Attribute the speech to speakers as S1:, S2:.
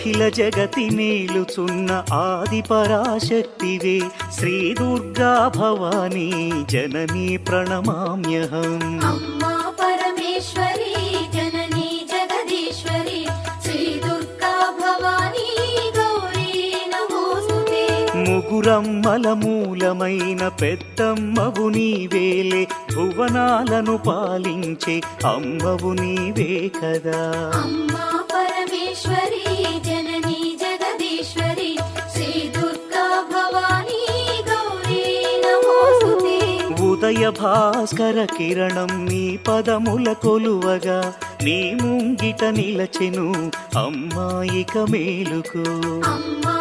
S1: అఖిల జగతి మేలుచున్న ఆది పరాశక్తివే శ్రీ దుర్గా భవానీ జననీ ప్రణమామ్యహం.
S2: అమ్మా పరమేశ్వరి జననీ జగదీశ్వరి శ్రీ దుర్గా భవానీ గౌరీ నమోస్తుతే.
S1: ముగురమ్మల మూలమైన పెద్దమ్మవు నీవేలే భువనాలను పాలించే అమ్మవు నీవే కదా.
S2: అమ్మా పరమేశ్వరి జననీ జగదీశ్వరి శ్రీ దుర్గా భవానీ గౌరీ నమోస్తుతే.
S1: ఉదయ భాస్కర కిరణం నీ పదముల కొలువగా నీ ముంగిట నిలచెను అమ్మాయిక మేలుకు.
S2: అమ్మా